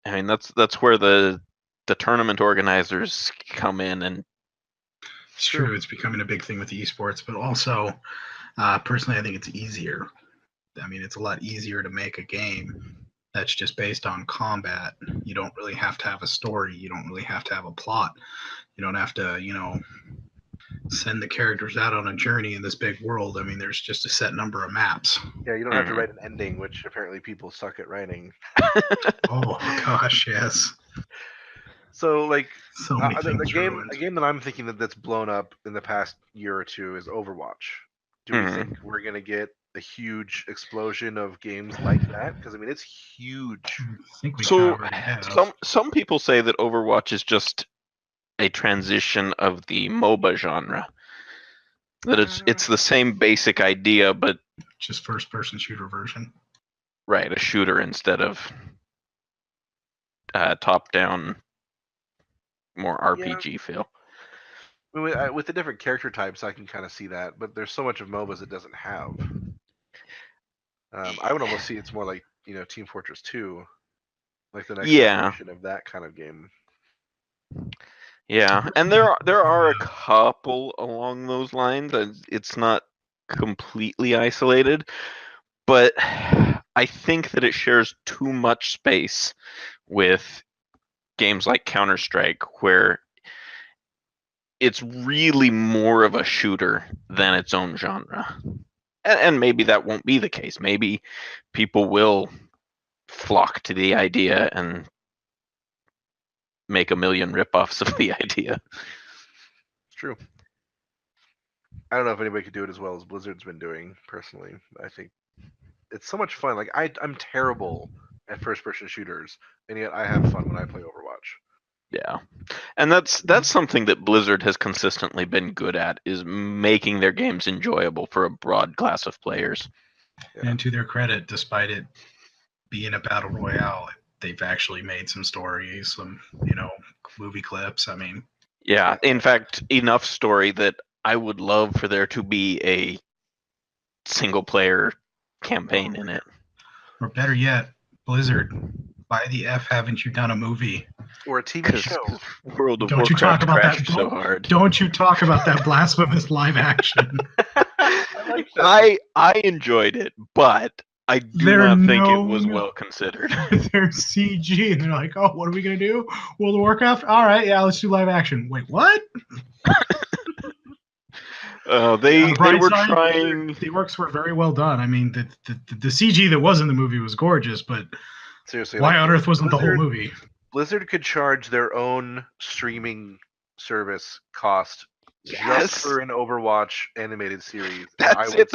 I mean, that's where the tournament organizers come in, and It's true. It's becoming a big thing with the esports, but also, personally, I think it's easier. I mean, it's a lot easier to make a game that's just based on combat. You don't really have to have a story. You don't really have to have a plot. You don't have to, send the characters out on a journey in this big world. I mean, there's just a set number of maps. Yeah, you don't have to write an ending, which apparently people suck at writing. Oh gosh, yes. So like So many the things game, ruined. a game that I'm thinking that's blown up in the past year or two is Overwatch. Do we think we're gonna get a huge explosion of games like that? Because I mean, it's huge. I think we kind so of already have. some people say that Overwatch is just a transition of the MOBA genre. That it's the same basic idea, but Just first-person shooter version. right, a shooter instead of top-down, more RPG feel. I mean, with the different character types, I can kind of see that, but there's so much of MOBAs it doesn't have. I would almost see it's more like Team Fortress 2, like the next Yeah, generation of that kind of game. yeah, and there are a couple along those lines. It's not completely isolated, but I think that it shares too much space with games like Counter-Strike, where it's really more of a shooter than its own genre. And maybe that won't be the case. Maybe people will flock to the idea and make a million ripoffs of the idea. It's true. I don't know if anybody could do it as well as Blizzard's been doing. Personally, I think it's so much fun. Like I'm terrible at first-person shooters, and yet I have fun when I play Overwatch. Yeah. And that's something that Blizzard has consistently been good at, is making their games enjoyable for a broad class of players. Yeah. And to their credit, despite it being a battle royale, they've actually made some stories, some movie clips. I mean, yeah, in fact, enough story that I would love for there to be a single player campaign in it. Or better yet, Blizzard, why the F haven't you done a movie or a TV show? World of Don't you Warcraft talk about that? crashed so hard. Don't you talk about that blasphemous live action? I enjoyed it, but I do not think it was well considered. They're CG, and they're like, "Oh, what are we gonna do? World of Warcraft? All right, yeah, let's do live action." Wait, what? They were trying. The works were very well done. I mean, the CG that was in the movie was gorgeous, but seriously, why on earth wasn't Blizzard, the whole movie? Blizzard could charge their own streaming service cost just for an Overwatch animated series. That's it.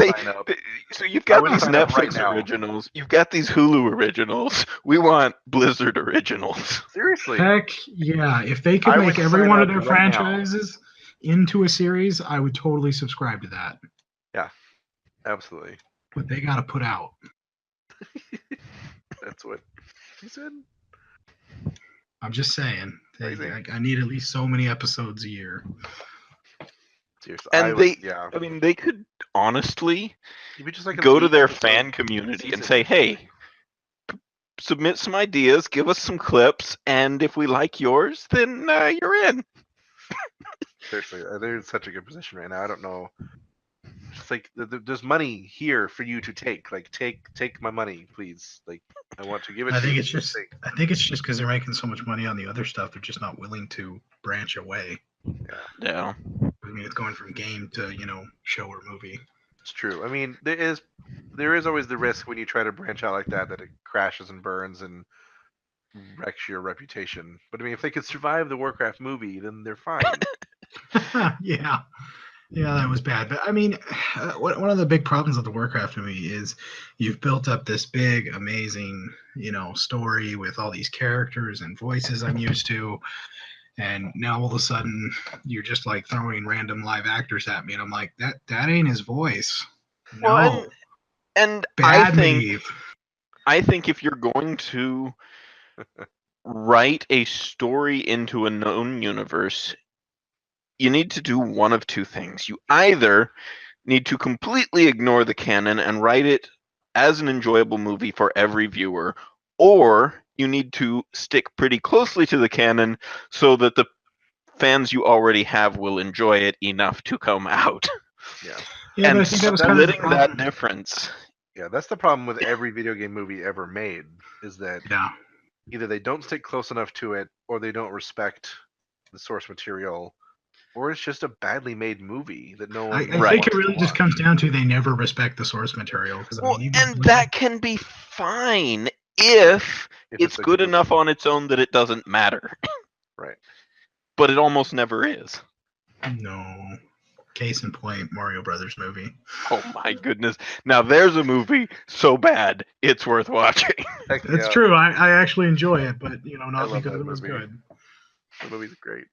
So you've got these Netflix originals, you've got these Hulu originals. We want Blizzard originals. Seriously. Heck yeah! If they could make every one of their franchises into a series, I would totally subscribe to that. Yeah, absolutely. But they got to put out. That's what he said. I'm just saying. I need at least so many episodes a year. Seriously, and I mean, they could honestly just like go to their fan community and say, "Hey, submit some ideas, give us some clips, and if we like yours, then you're in." Seriously, they're in such a good position right now. I don't know. It's like there's money here for you to take. Like, take my money, please. Like, I want to give it. I think it's just because they're making so much money on the other stuff, they're just not willing to branch away. Yeah. I mean, it's going from game to show or movie. It's true. I mean, there is always the risk when you try to branch out like that it crashes and burns, and wrecks your reputation. But I mean, if they could survive the Warcraft movie, then they're fine. Yeah. Yeah, that was bad. But I mean, one of the big problems with the Warcraft movie is you've built up this big, amazing, story with all these characters and voices I'm used to. And now all of a sudden you're just like throwing random live actors at me. And I'm like, that ain't his voice. No. Well, and Bad Maeve. I think if you're going to write a story into a known universe, you need to do one of two things. You either need to completely ignore the canon and write it as an enjoyable movie for every viewer, or you need to stick pretty closely to the canon so that the fans you already have will enjoy it enough to come out. Yeah. Yeah, and but I think that was kind of the splitting problem. that difference. Yeah, that's the problem with every video game movie ever made, is that Yeah. either they don't stick close enough to it, or they don't respect the source material, or it's just a badly made movie that no one I Right. think it wants really to just watch. comes down to they never respect the source material. Because Well, and that can be fine if it's a good movie. enough on its own that it doesn't matter. Right. But it almost never is. No. Case in point, Mario Brothers movie. Oh my goodness. Now there's a movie so bad it's worth watching. Heck That's yeah, true. I actually enjoy it, but not love because that it was movie. good. The movie's great.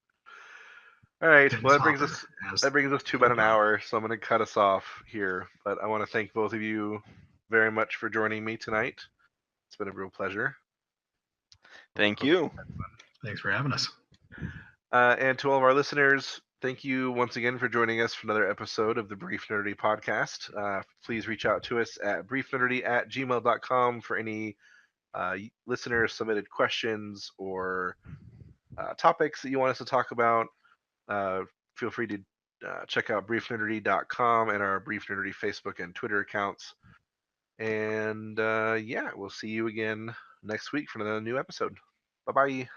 All right. Dennis Well, Hopper as that brings us to about an hour, so I'm going to cut us off here. But I want to thank both of you very much for joining me tonight. It's been a real pleasure. Thank you. Thanks for having us. And to all of our listeners, thank you once again for joining us for another episode of the Brief Nerdity podcast. Please reach out to us at briefnerdity@gmail.com for any listener submitted questions or topics that you want us to talk about. Feel free to check out briefnerdity.com and our Brief Nerdity Facebook and Twitter accounts. And yeah, we'll see you again next week for another new episode. Bye bye.